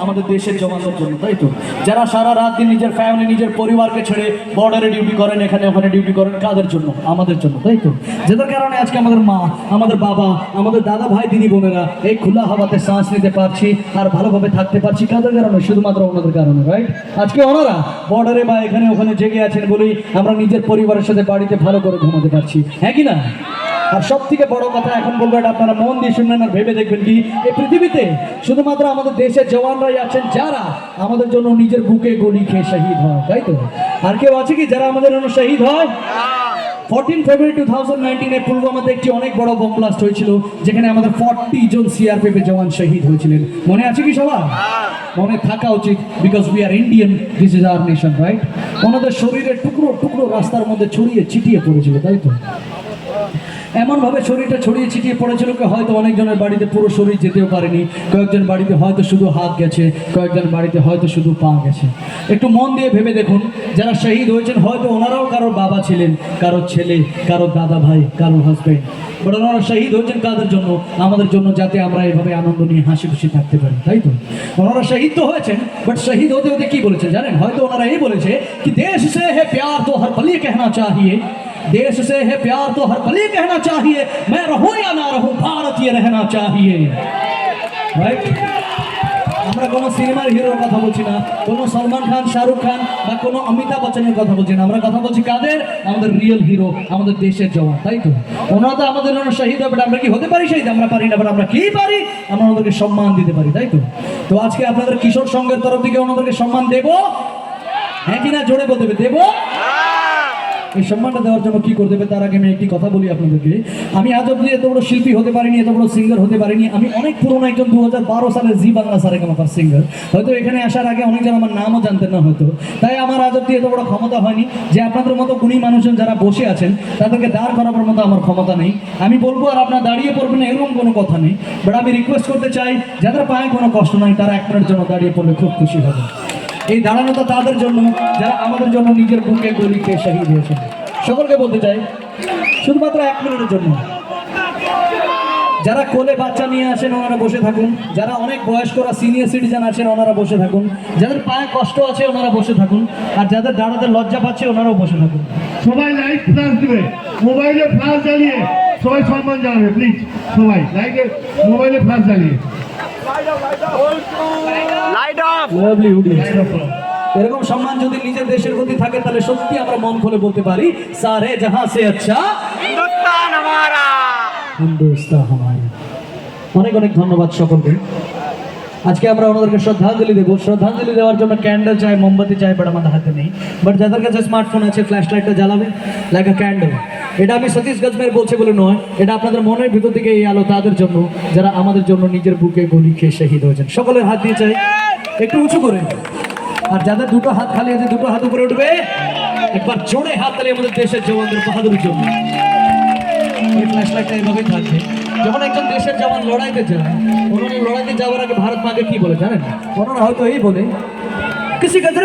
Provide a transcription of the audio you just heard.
আমাদের দেশের জওয়ানদের জন্য, তাই তো? যারা সারা রাত দিন নিজের ফ্যামিলি নিজের পরিবারকে ছেড়ে বর্ডারে ডিউটি করেন, এখানে ওখানে ডিউটি করেন, কাদের জন্য? আমাদের জন্য, তাই তো? যাদের কারণে আজকে আমাদের মা, আমাদের বাবা, আমাদের দাদা ভাই দিদি বোনেরা এই খোলা হাওয়াতে শ্বাস নিতে পারছি আর ভালোভাবে থাকতে পারছি, কাদের কারণে? শুধুমাত্র ওনাদের কারণে, রাইট? আজকে ওনারা বর্ডারে বা এখানে ওখানে জেগে আছেন বলেই আমরা নিজের পরিবারের সাথে বাড়িতে ভালো করে ঘুমাতে পারছি, হ্যাঁ কি না? আর সব থেকে বড় কথা এখন বলবো, এটা আপনারা মন দিয়ে শুনবেন আর ভেবে দেখবেন কি, এই পৃথিবীতে শুধুমাত্র আমাদের দেশের জওয়ানরাই আছেন যারা আমাদের জন্য নিজের বুকে গুলি খেয়ে শহীদ হয়, তাই তো? আর কেউ আছে কি যারা আমাদের জন্য শহীদ হয়? 14 ফেব্রুয়ারি 2019 পুলওয়ামাতে একটি অনেক বড় বোম ব্লাস্ট হয়েছিল, যেখানে আমাদের 40 জন সিআরপিএফ জওয়ান শহীদ হয়েছিলেন। মনে আছে কি সবার? মনে থাকা উচিত, because we are Indian, this is our nation, right? ওনাদের শরীরের টুকরো টুকরো রাস্তার মধ্যে ছড়িয়ে ছিটিয়ে পড়েছিল, তাই তো? এমনভাবে শরীরটা ছড়িয়ে ছিটিয়ে পড়েছিল কি হয়তো অনেকজনের বাড়িতে পুরো শরীর যেতেও পারেনি, কয়েকজন বাড়িতে হয়তো শুধু হাত গেছে, কয়েকজন বাড়িতে হয়তো শুধু পা গেছে। একটু মন দিয়ে ভেবে দেখুন, যারা শহীদ হয়েছেন হয়তো ওনারাও কারোর বাবা ছিলেন, কারোর ছেলে, কারোর দাদা ভাই, কারোর হাজব্যান্ড, বাট ওনারা শহীদ হয়েছেন কাদের জন্য? আমাদের জন্য, যাতে আমরা এভাবে আনন্দ নিয়ে হাসি খুশি থাকতে পারি, তাই তো? ওনারা শহীদ তো হয়েছেন, বাট শহীদ হতে হতে কি বলেছেন জানেন? হয়তো ওনারা এই বলেছে কি দেশ সে হে প্যার তো হর পল कहना चाहिए, देश से है प्यार तो हर पल कहना चाहिए, मैं रहूं या ना रहूं भारतीय रहना चाहिए, राइट? আমরা কোনো সিনেমার হিরোর কথা বলছি না, কোনো সলমান খান, শাহরুখ খান বা কোনো অমিতাভ বচ্চনের কথা বলছি না, আমরা কথা বলছি কাদের? আমাদের রিয়েল হিরো, আমাদের দেশের জওয়ান, তাই তো? ওনারা তো আমাদের জন্য শহীদ হবে, আমরা কি হতে পারি শহীদ? আমরা পারি না, বাট আমরা কি পারি? আমরা ওনাদেরকে সম্মান দিতে পারি, তাই তো? তো আজকে আপনাদের কিশোর সংঘের তরফ থেকে ওনাদেরকে সম্মান দেব, হ্যাঁ কিনা? জোরে বলতে হবে, দেব। এই সম্মানটা দেওয়ার জন্য কি করতে হবে তার আগে আমি একটি কথা বলি আপনাদেরকে। আমি আজ অব্দি এত বড় শিল্পী হতে পারিনি, এত বড় সিঙ্গার হতে পারিনি। আমি অনেক পুরনো একজন 2012 সালের জি বাংলা সারেগামাপার সিঙ্গার। হয়তো এখানে আসার আগে অনেকজন আমার নামও জানতেন না হয়তো, তাই আমার আজ অব্দি এত বড় ক্ষমতা হয়নি যে আপনাদের মতো গুণী মানুষজন যারা বসে আছেন তাদেরকে দাঁড় করাবার মতো আমার ক্ষমতা নেই। আমি বলবো আর আপনার দাঁড়িয়ে পড়বেন এরকম কোনো কথা নেই, বাট আমি রিকোয়েস্ট করতে চাই যাদের পায়ে কোনো কষ্ট নাই তারা এক মিনিটের জন্য দাঁড়িয়ে পড়লে খুব খুশি হবে। এই দাঁড়ানোটা তাদের জন্য যারা আমাদের জন্য নিজের বুকে গুলি খেয়ে শহীদ হয়েছেন। সকলকে বলতে চাই শুধুমাত্র 1 মিনিটের জন্য, যারা কোলে বাচ্চা নিয়ে আসেন ওনারা বসে থাকুন, যারা অনেক বয়স্করা সিনিয়র সিটিজেন আছেন ওনারা বসে থাকুন, যাদের পায়ে কষ্ট আছে ওনারা বসে থাকুন, আর যাদের দাঁড়াতে লজ্জা পাচ্ছে ওনারাও বসে থাকুন। সবাই লাইট ফ্ল্যাশ দিবে, মোবাইলে ফ্ল্যাশ জ্বালিয়ে সবাই সম্মান জানাবে প্লিজ। সবাই লাইটে মোবাইলে ফ্ল্যাশ জ্বালিয়ে লাভলি অডিয়েন্স, এরকম সম্মান যদি নিজের দেশের প্রতি থাকে তাহলে সত্যি আমরা মন খুলে বলতে পারি সারে জাহাঁ সে আচ্ছা हिंदुस्तान हमारा। হিন্দুস্তান হামারা। অনেক অনেক ধন্যবাদ সকলকে। আজকে আমরা ওনাদেরকে শ্রদ্ধাঞ্জলি দেবো। শ্রদ্ধাঞ্জলি দেওয়ার জন্য ক্যান্ডেল চাই, মোমবাতি চাই, বাট আমাদের হাতে নেই। বাট যাদের কাছে স্মার্টফোন আছে ফ্ল্যাশ লাইটটা জ্বালাবে লাইক আ ক্যান্ডেল। এটা আমি সতীশ গজমের বলছি বলে নয়, এটা আপনাদের মনের ভিতর থেকে এই আলো তাদের জন্য যারা আমাদের জন্য নিজের বুকে গুলি খেয়ে শহীদ হয়েছেন। সকলের হাত দিয়ে চাই একটু উঁচু করে, আর যাদের দুটো হাত খালি আছে দুটো হাত উপরে উঠবে, একবার জোরে হাত তালি আমাদের দেশের জওয়ানদের বাহাদুরির জন্য। এই ফ্ল্যাশ লাইটটা এভাবেই থাকবে। যখন একজন দেশের জওয়ান লড়াইতে যায়, ওনারা লড়াইতে যাওয়ার আগে ভারত মাকে কি বলে জানেন? ওনারা হয়তো এই বলে কিসি গজরে